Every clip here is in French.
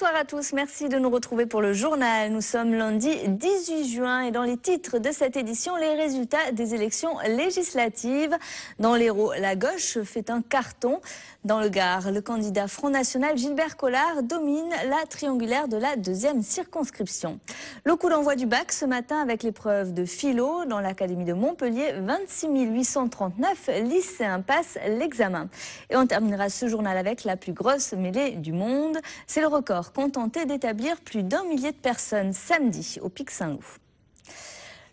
Bonsoir à tous, merci de nous retrouver pour le journal. Nous sommes lundi 18 juin et dans les titres de cette édition, les résultats des élections législatives. Dans l'Hérault, la gauche fait un carton. Dans le Gard, le candidat Front National Gilbert Collard domine la triangulaire de la deuxième circonscription. Le coup d'envoi du bac ce matin avec l'épreuve de philo dans l'académie de Montpellier. 26 839 lycéens passent l'examen. Et on terminera ce journal avec la plus grosse mêlée du monde. C'est le record contenté d'établir plus d'1 millier de personnes samedi au Pic Saint-Loup.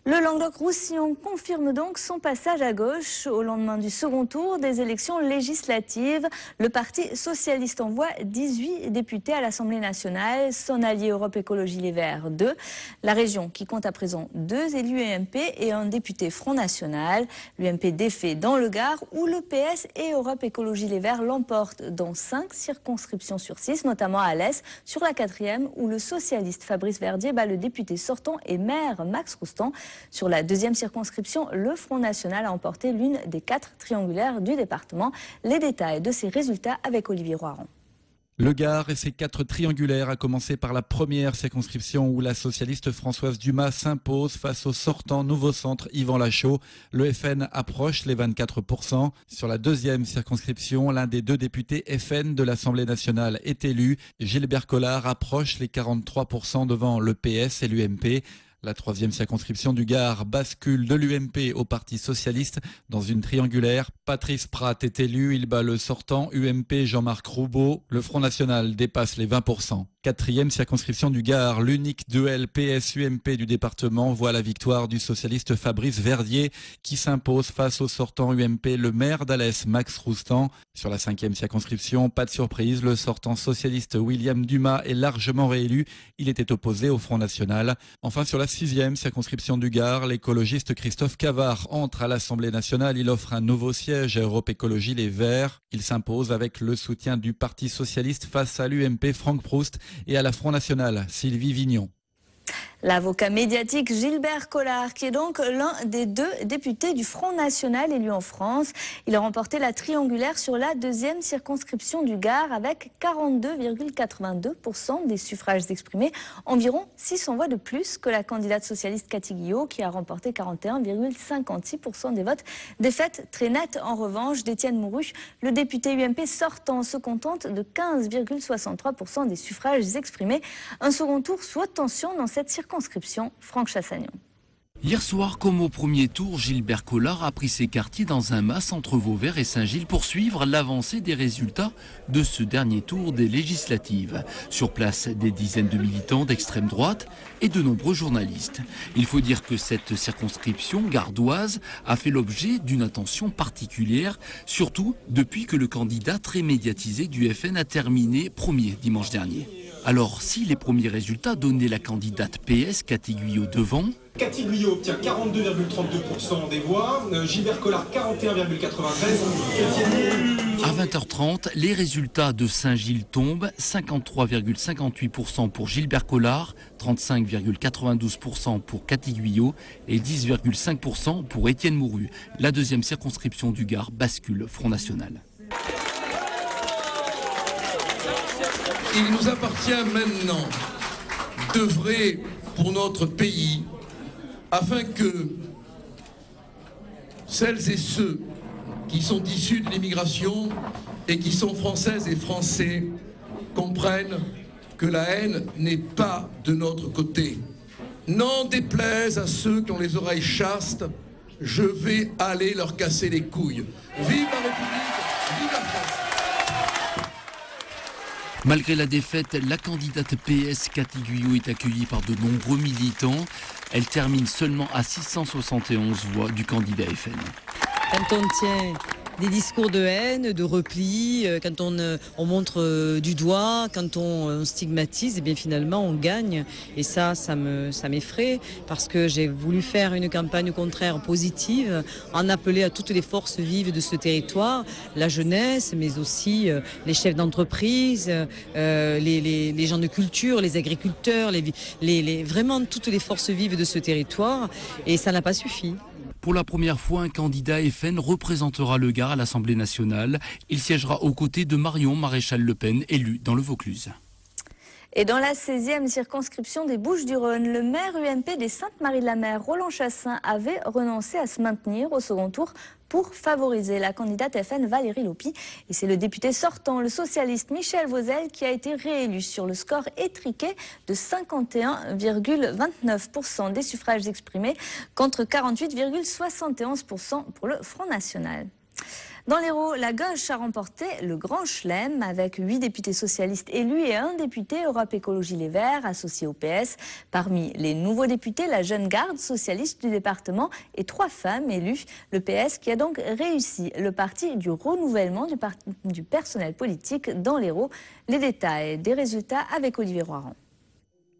Le Languedoc-Roussillon confirme donc son passage à gauche au lendemain du second tour des élections législatives. Le Parti socialiste envoie 18 députés à l'Assemblée nationale, son allié Europe Écologie Les Verts 2. La région qui compte à présent 2 élus UMP et un député Front National. L'UMP défait dans le Gard où le PS et Europe Écologie Les Verts l'emportent dans 5 circonscriptions sur 6, notamment à l'Est, sur la 4e où le socialiste Fabrice Verdier bat le député sortant et maire Max Roustan. Sur la 2e circonscription, le Front National a emporté l'une des 4 triangulaires du département. Les détails de ces résultats avec Olivier Roiron. Le Gard et ses 4 triangulaires, à commencer par la première circonscription où la socialiste Françoise Dumas s'impose face au sortant Nouveau Centre Yvan Lachaud. Le FN approche les 24%. Sur la 2e circonscription, l'un des 2 députés FN de l'Assemblée nationale est élu. Gilbert Collard approche les 43% devant le PS et l'UMP. La 3e circonscription du Gard bascule de l'UMP au Parti socialiste dans une triangulaire. Patrice Pratt est élu, il bat le sortant UMP Jean-Marc Roubaud. Le Front National dépasse les 20%. 4e circonscription du Gard, l'unique duel PS-UMP du département voit la victoire du socialiste Fabrice Verdier qui s'impose face au sortant UMP, le maire d'Alès Max Roustan. Sur la 5e circonscription, pas de surprise, le sortant socialiste William Dumas est largement réélu. Il était opposé au Front National. Enfin, sur la 6e circonscription du Gard, l'écologiste Christophe Cavard entre à l'Assemblée nationale. Il offre un nouveau siège à Europe Écologie Les Verts. Il s'impose avec le soutien du Parti socialiste face à l'UMP Franck Proust et à la Front National, Sylvie Vignon. L'avocat médiatique Gilbert Collard, qui est donc l'un des 2 députés du Front National élu en France. Il a remporté la triangulaire sur la 2e circonscription du Gard avec 42,82% des suffrages exprimés, environ 600 voix de plus que la candidate socialiste Cathy Guillot qui a remporté 41,56% des votes. Défaite très nette en revanche d'Étienne Mouru. Le député UMP sortant se contente de 15,63% des suffrages exprimés. Un second tour sous haute tension dans cette circonscription. Franck Chassagnon. Hier soir, comme au premier tour, Gilbert Collard a pris ses quartiers dans un mas entre Vauvert et Saint-Gilles pour suivre l'avancée des résultats de ce dernier tour des législatives. Sur place, des dizaines de militants d'extrême droite et de nombreux journalistes. Il faut dire que cette circonscription gardoise a fait l'objet d'une attention particulière, surtout depuis que le candidat très médiatisé du FN a terminé premier dimanche dernier. Alors, si les premiers résultats donnaient la candidate PS, Cathy Guillot, devant... Cathy Guillot obtient 42,32% des voix, Gilbert Collard 41,93%. À 20h30, les résultats de Saint-Gilles tombent. 53,58% pour Gilbert Collard, 35,92% pour Cathy Guillot et 10,5% pour Étienne Mouru. La 2e circonscription du Gard bascule Front National. Il nous appartient maintenant d'œuvrer pour notre pays afin que celles et ceux qui sont issus de l'immigration et qui sont françaises et français comprennent que la haine n'est pas de notre côté. N'en déplaise à ceux qui ont les oreilles chastes, je vais aller leur casser les couilles. Vive la République, vive la France! Malgré la défaite, la candidate PS Cathy Guillot est accueillie par de nombreux militants. Elle termine seulement à 671 voix du candidat FN. Quand on tient des discours de haine, de repli, quand on montre du doigt, quand on stigmatise, et bien finalement on gagne. Et ça m'effraie parce que j'ai voulu faire une campagne au contraire positive, en appeler à toutes les forces vives de ce territoire, la jeunesse, mais aussi les chefs d'entreprise, les gens de culture, les agriculteurs, vraiment toutes les forces vives de ce territoire. Et ça n'a pas suffi. Pour la première fois, un candidat FN représentera le Gard à l'Assemblée nationale. Il siégera aux côtés de Marion Maréchal Le Pen, élue dans le Vaucluse. Et dans la 16e circonscription des Bouches-du-Rhône, le maire UMP des Saintes-Maries-de-la-Mer, Roland Chassin, avait renoncé à se maintenir au second tour pour favoriser la candidate FN Valérie Lopi. Et c'est le député sortant, le socialiste Michel Vauzel, qui a été réélu sur le score étriqué de 51,29% des suffrages exprimés contre 48,71% pour le Front National. Dans l'Hérault, la gauche a remporté le Grand Chelem avec 8 députés socialistes élus et un député Europe Écologie Les Verts associé au PS. Parmi les nouveaux députés, la jeune garde socialiste du département et 3 femmes élues. Le PS qui a donc réussi le parti du renouvellement du personnel politique dans l'Hérault. Les détails des résultats avec Olivier Roiran.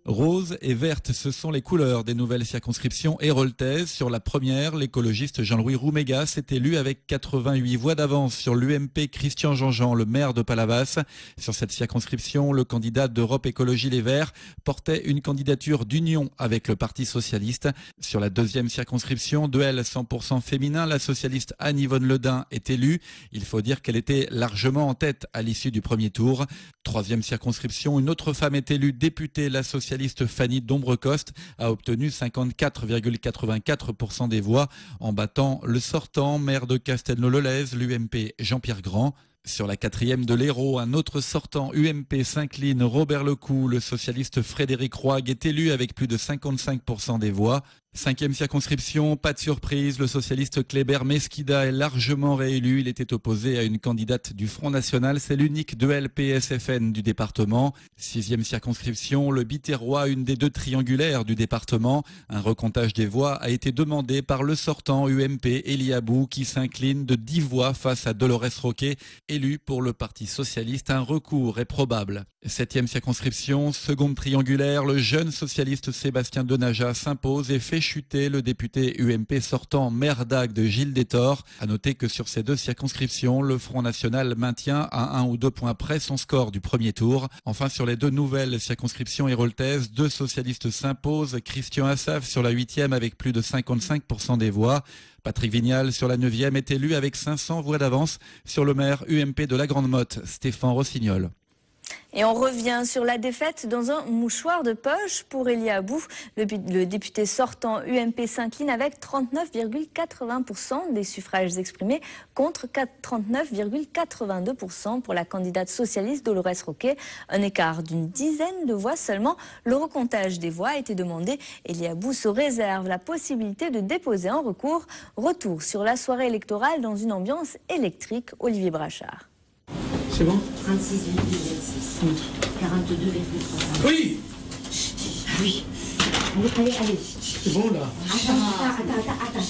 Rose et verte, ce sont les couleurs des nouvelles circonscriptions héraultaises. Sur la première, l'écologiste Jean-Louis Rouméga s'est élu avec 88 voix d'avance sur l'UMP Christian Jean-Jean, le maire de Palavas. Sur cette circonscription, le candidat d'Europe Écologie Les Verts portait une candidature d'union avec le Parti socialiste. Sur la deuxième circonscription, duel 100% féminin, la socialiste Anne-Yvonne Ledin est élue. Il faut dire qu'elle était largement en tête à l'issue du premier tour. Troisième circonscription, une autre femme est élue députée, la socialiste Fanny Dombrecoste a obtenu 54,84% des voix en battant le sortant, maire de Castelnau-le-Lez, l'UMP Jean-Pierre Grand. Sur la 4e de l'Hérault, un autre sortant UMP s'incline, Robert Lecou, le socialiste Frédéric Roig est élu avec plus de 55% des voix. 5e circonscription, pas de surprise, le socialiste Kléber Mesquida est largement réélu. Il était opposé à une candidate du Front National, c'est l'unique duel PSFN du département. 6e circonscription, le Biterrois, une des 2 triangulaires du département. Un recomptage des voix a été demandé par le sortant UMP Eliabou qui s'incline de 10 voix face à Dolores Roquet, élu pour le Parti socialiste. Un recours est probable. 7e circonscription, seconde triangulaire, le jeune socialiste Sébastien Denaja s'impose et fait chuter le député UMP sortant maire d'Agde de Gilles Détor. À noter que sur ces 2 circonscriptions, le Front National maintient à 1 ou 2 points près son score du premier tour. Enfin, sur les 2 nouvelles circonscriptions héraultaises, 2 socialistes s'imposent. Christian Assaf sur la 8e avec plus de 55% des voix. Patrick Vignal sur la 9e est élu avec 500 voix d'avance sur le maire UMP de la Grande Motte, Stéphane Rossignol. Et on revient sur la défaite dans un mouchoir de poche pour Eliabou. Le député sortant UMP s'incline avec 39,80% des suffrages exprimés contre 39,82% pour la candidate socialiste Dolores Roquet. Un écart d'une dizaine de voix seulement. Le recomptage des voix a été demandé. Eliabou se réserve la possibilité de déposer un recours. Retour sur la soirée électorale dans une ambiance électrique. Olivier Brachard. C'est bon? 36,26. 42,3. Oui! Oui. Allez. C'est bon là? Attends.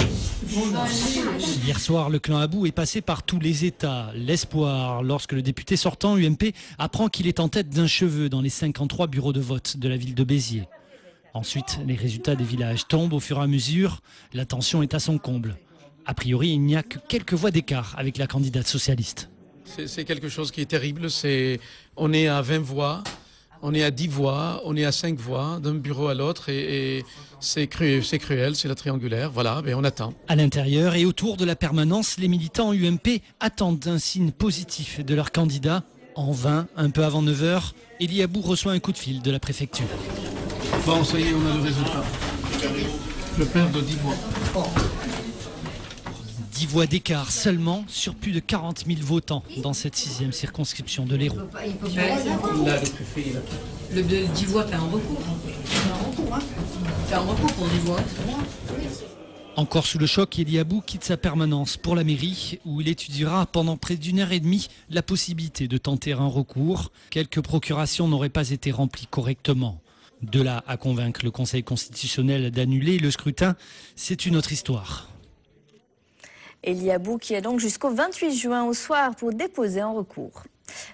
Hier soir, le clan Abou est passé par tous les états. L'espoir, lorsque le député sortant UMP apprend qu'il est en tête d'un cheveu dans les 53 bureaux de vote de la ville de Béziers. Ensuite, les résultats des villages tombent au fur et à mesure. La tension est à son comble. A priori, il n'y a que quelques voix d'écart avec la candidate socialiste. C'est quelque chose qui est terrible. On est à 20 voix, on est à 10 voix, on est à 5 voix d'un bureau à l'autre et c'est cruel, c'est la triangulaire. Voilà, mais on attend. À l'intérieur et autour de la permanence, les militants UMP attendent un signe positif de leur candidat. En vain, un peu avant 9h, Eliabou reçoit un coup de fil de la préfecture. Bon, ça y est, on a le résultat. Je perds de 10 voix. 10 voix d'écart seulement sur plus de 40 000 votants dans cette 6e circonscription de l'Hérault. Là, le préfet, il a... Le 10 voix fait un recours. Fait un recours pour 10 voix. Encore sous le choc, Eliabou quitte sa permanence pour la mairie où il étudiera pendant près d'1 heure et demie la possibilité de tenter un recours. Quelques procurations n'auraient pas été remplies correctement. De là à convaincre le Conseil constitutionnel d'annuler le scrutin, c'est une autre histoire. Eliabou qui a donc jusqu'au 28 juin au soir pour déposer un recours.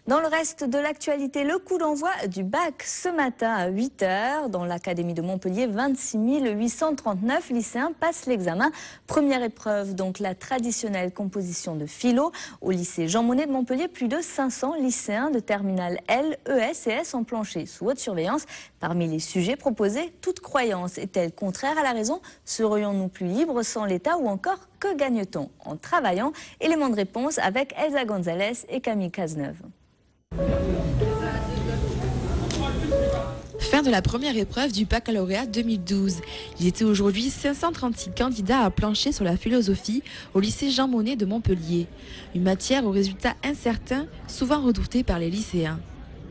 Dans le reste de l'actualité, le coup d'envoi du bac ce matin à 8h. Dans l'Académie de Montpellier, 26 839 lycéens passent l'examen. Première épreuve, donc la traditionnelle composition de philo. Au lycée Jean Monnet de Montpellier, plus de 500 lycéens de terminale L, ES et S en plancher sous haute surveillance. Parmi les sujets proposés, toute croyance est-elle contraire à la raison? Serions-nous plus libres sans l'État ou encore que gagne-t-on en travaillant? Élément de réponse avec Elsa Gonzalez et Camille Cazeneuve. Fin de la première épreuve du baccalauréat 2012. Il était aujourd'hui 536 candidats à plancher sur la philosophie au lycée Jean Monnet de Montpellier. Une matière aux résultats incertains, souvent redoutée par les lycéens.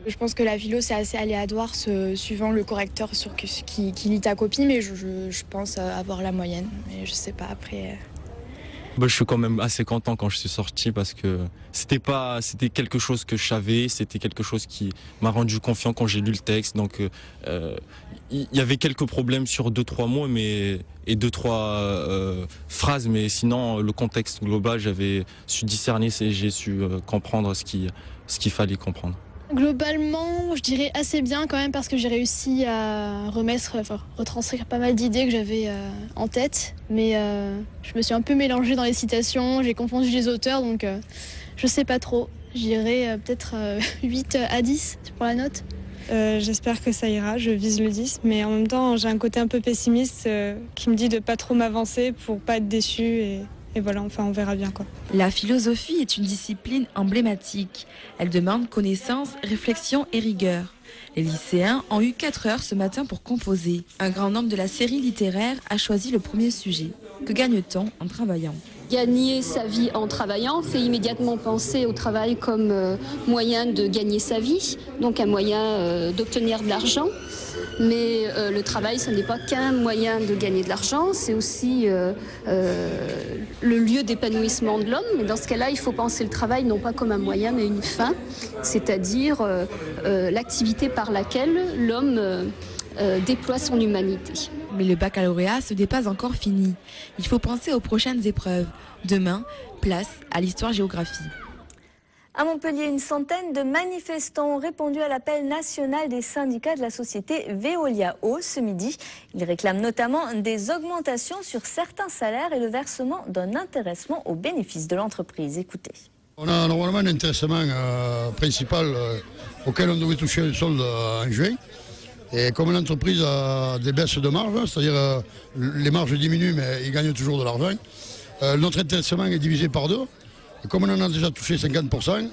Je pense que la philo, c'est assez aléatoire suivant le correcteur qui lit ta copie, mais je pense avoir la moyenne. Mais je sais pas après. Je suis quand même assez content quand je suis sorti parce que c'était quelque chose que je savais, c'était quelque chose qui m'a rendu confiant quand j'ai lu le texte. Donc il y avait quelques problèmes sur 2-3 mots et 2-3 phrases, mais sinon le contexte global, j'avais su discerner et j'ai su comprendre ce qu'il fallait comprendre. Globalement, je dirais assez bien quand même parce que j'ai réussi à retranscrire pas mal d'idées que j'avais en tête. Mais je me suis un peu mélangée dans les citations, j'ai confondu les auteurs, donc je sais pas trop. Je dirais peut-être 8 à 10 pour la note. J'espère que ça ira, je vise le 10. Mais en même temps, j'ai un côté un peu pessimiste qui me dit de pas trop m'avancer pour pas être déçue. Et voilà, enfin, on verra bien quoi. La philosophie est une discipline emblématique. Elle demande connaissance, réflexion et rigueur. Les lycéens ont eu 4 heures ce matin pour composer. Un grand nombre de la série littéraire a choisi le premier sujet. Que gagne-t-on en travaillant ? Gagner sa vie en travaillant fait immédiatement penser au travail comme moyen de gagner sa vie, donc un moyen d'obtenir de l'argent. Mais le travail, ce n'est pas qu'un moyen de gagner de l'argent, c'est aussi le lieu d'épanouissement de l'homme. Mais dans ce cas-là, il faut penser le travail non pas comme un moyen, mais une fin, c'est-à-dire l'activité par laquelle l'homme déploie son humanité. Mais le baccalauréat, ce n'est pas encore fini. Il faut penser aux prochaines épreuves. Demain, place à l'histoire-géographie. À Montpellier, une centaine de manifestants ont répondu à l'appel national des syndicats de la société Veolia Eau ce midi. Ils réclament notamment des augmentations sur certains salaires et le versement d'un intéressement au bénéfice de l'entreprise. Écoutez. On a normalement un intéressement principal auquel on devait toucher le solde en juin. Et comme l'entreprise a des baisses de marge, c'est-à-dire les marges diminuent mais ils gagnent toujours de l'argent, notre intéressement est divisé par 2. Et comme on en a déjà touché 50%,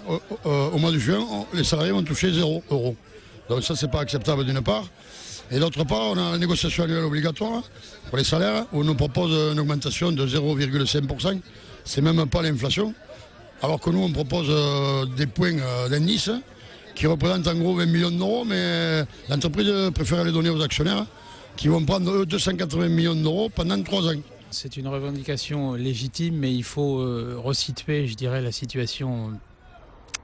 au mois de juin, les salariés vont toucher 0 €. Donc ça, c'est pas acceptable d'une part. Et d'autre part, on a la négociation annuelle obligatoire pour les salaires, où on nous propose une augmentation de 0,5%. C'est même pas l'inflation. Alors que nous, on propose des points d'indice qui représentent en gros 20 millions d'euros, mais l'entreprise préfère les donner aux actionnaires qui vont prendre eux 280 millions d'euros pendant 3 ans. C'est une revendication légitime, mais il faut resituer, je dirais, la situation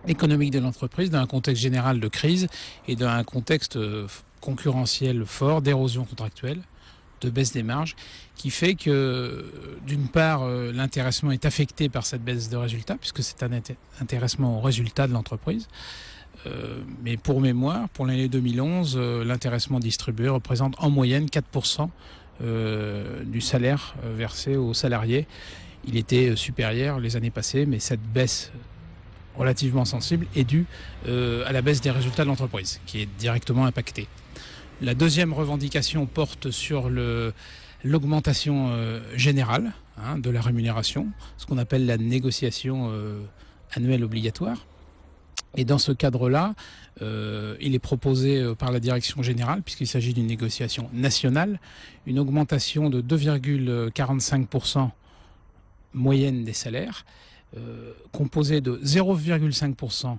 économique de l'entreprise dans un contexte général de crise et dans un contexte concurrentiel fort, d'érosion contractuelle, de baisse des marges, qui fait que, d'une part, l'intéressement est affecté par cette baisse de résultats, puisque c'est un intéressement au résultat de l'entreprise. Mais pour mémoire, pour l'année 2011, l'intéressement distribué représente en moyenne 4% du salaire versé aux salariés. Il était supérieur les années passées, mais cette baisse relativement sensible est due à la baisse des résultats de l'entreprise, qui est directement impactée. La deuxième revendication porte sur l'augmentation générale de la rémunération, ce qu'on appelle la négociation annuelle obligatoire. Et dans ce cadre-là, il est proposé par la direction générale, puisqu'il s'agit d'une négociation nationale, une augmentation de 2,45% moyenne des salaires, composée de 0,5%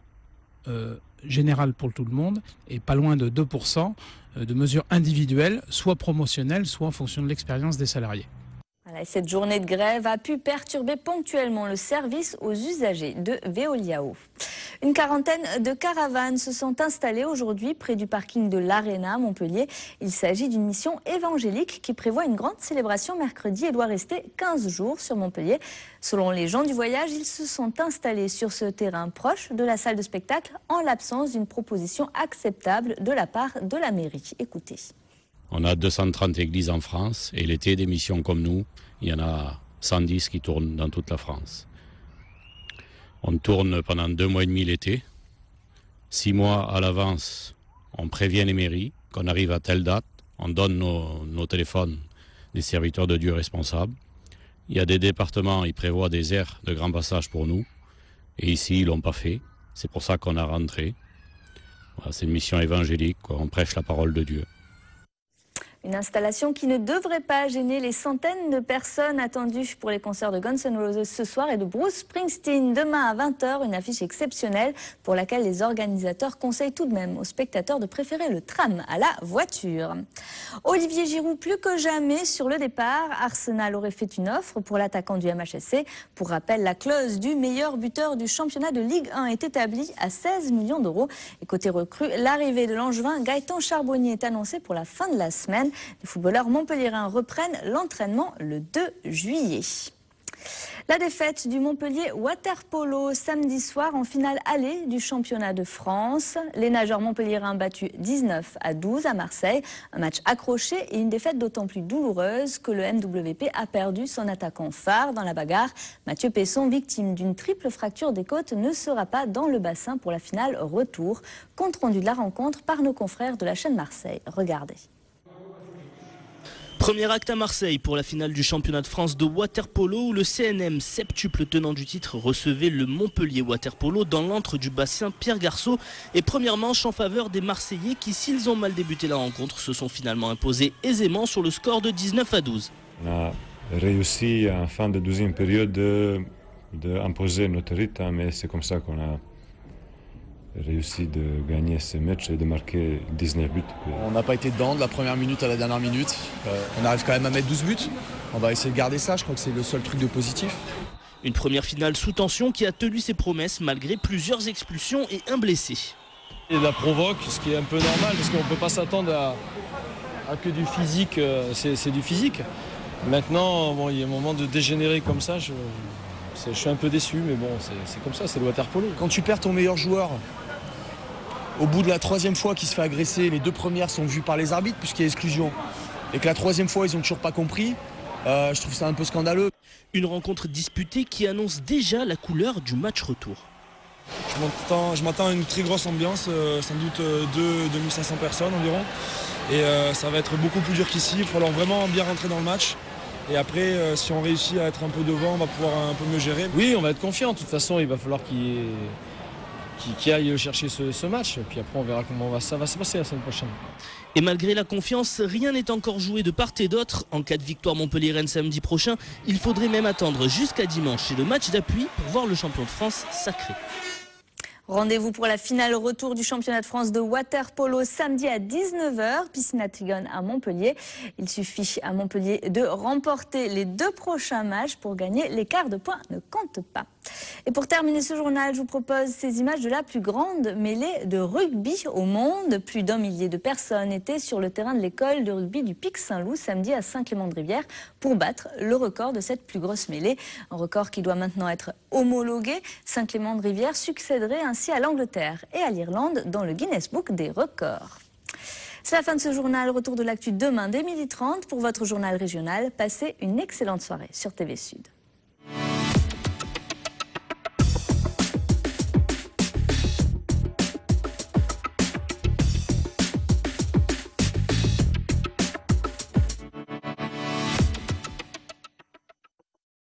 général pour tout le monde et pas loin de 2% de mesures individuelles, soit promotionnelles, soit en fonction de l'expérience des salariés. Voilà, et cette journée de grève a pu perturber ponctuellement le service aux usagers de Veolia Eau. Une quarantaine de caravanes se sont installées aujourd'hui près du parking de l'Arena à Montpellier. Il s'agit d'une mission évangélique qui prévoit une grande célébration mercredi et doit rester 15 jours sur Montpellier. Selon les gens du voyage, ils se sont installés sur ce terrain proche de la salle de spectacle en l'absence d'une proposition acceptable de la part de la mairie. Écoutez. On a 230 églises en France et l'été, des missions comme nous, il y en a 110 qui tournent dans toute la France. On tourne pendant 2 mois et demi l'été. 6 mois à l'avance, on prévient les mairies qu'on arrive à telle date. On donne nos téléphones des serviteurs de Dieu responsables. Il y a des départements, ils prévoient des aires de grand passage pour nous. Et ici, ils ne l'ont pas fait. C'est pour ça qu'on a rentré. Voilà, c'est une mission évangélique, quoi. On prêche la parole de Dieu. Une installation qui ne devrait pas gêner les centaines de personnes attendues pour les concerts de Guns N' Roses ce soir et de Bruce Springsteen demain à 20h. Une affiche exceptionnelle pour laquelle les organisateurs conseillent tout de même aux spectateurs de préférer le tram à la voiture. Olivier Giroud plus que jamais sur le départ. Arsenal aurait fait une offre pour l'attaquant du MHSC. Pour rappel, la clause du meilleur buteur du championnat de Ligue 1 est établie à 16 millions d'euros. Et côté recrue, l'arrivée de l'Angevin Gaëtan Charbonnier est annoncée pour la fin de la semaine. Les footballeurs montpelliérains reprennent l'entraînement le 2 juillet. La défaite du Montpellier Water-Polo samedi soir en finale allée du championnat de France. Les nageurs montpelliérains battus 19-12 à Marseille. Un match accroché et une défaite d'autant plus douloureuse que le MWP a perdu son attaquant phare dans la bagarre. Mathieu Pesson, victime d'une triple fracture des côtes, ne sera pas dans le bassin pour la finale retour. Compte rendu de la rencontre par nos confrères de la chaîne Marseille. Regardez. Premier acte à Marseille pour la finale du championnat de France de water-polo où le CNM, septuple tenant du titre, recevait le Montpellier water-polo dans l'antre du bassin Pierre Garceau. Et première manche en faveur des Marseillais qui, s'ils ont mal débuté la rencontre, se sont finalement imposés aisément sur le score de 19-12. On a réussi en fin de deuxième période d'imposer notre rythme, mais c'est comme ça qu'on a réussi de gagner ce match et de marquer 19 buts. On n'a pas été dedans de la première minute à la dernière minute. On arrive quand même à mettre 12 buts. On va essayer de garder ça, je crois que c'est le seul truc de positif. Une première finale sous tension qui a tenu ses promesses malgré plusieurs expulsions et un blessé. Et la provoque, ce qui est un peu normal parce qu'on ne peut pas s'attendre à que du physique, c'est du physique. Maintenant, bon, il y a un moment de dégénérer comme ça, je suis un peu déçu, mais bon, c'est comme ça, c'est le water-polo. Quand tu perds ton meilleur joueur, au bout de la troisième fois qu'il se fait agresser, les deux premières sont vues par les arbitres puisqu'il y a exclusion. Et que la troisième fois, ils n'ont toujours pas compris. Je trouve ça un peu scandaleux. Une rencontre disputée qui annonce déjà la couleur du match retour. Je m'attends à une très grosse ambiance, sans doute 2500 personnes environ. Et ça va être beaucoup plus dur qu'ici. Il va falloir vraiment bien rentrer dans le match. Et après, si on réussit à être un peu devant, on va pouvoir un peu mieux gérer. Oui, on va être confiant. De toute façon, il va falloir qu'il aille chercher ce match. Et puis après, on verra comment ça va se passer la semaine prochaine. Et malgré la confiance, rien n'est encore joué de part et d'autre. En cas de victoire montpelliéraine samedi prochain, il faudrait même attendre jusqu'à dimanche et le match d'appui pour voir le champion de France sacré. Rendez-vous pour la finale retour du championnat de France de water-polo samedi à 19h, piscine à Trigone à Montpellier. Il suffit à Montpellier de remporter les 2 prochains matchs pour gagner. L'écart de points ne compte pas. Et pour terminer ce journal, je vous propose ces images de la plus grande mêlée de rugby au monde. Plus d'1 millier de personnes étaient sur le terrain de l'école de rugby du Pic Saint-Loup samedi à Saint-Clément-de-Rivière pour battre le record de cette plus grosse mêlée. Un record qui doit maintenant être homologué. Saint-Clément-de-Rivière succéderait ainsi à l'Angleterre et à l'Irlande dans le Guinness Book des records. C'est la fin de ce journal. Retour de l'actu demain dès 12h30 pour votre journal régional. Passez une excellente soirée sur TV Sud.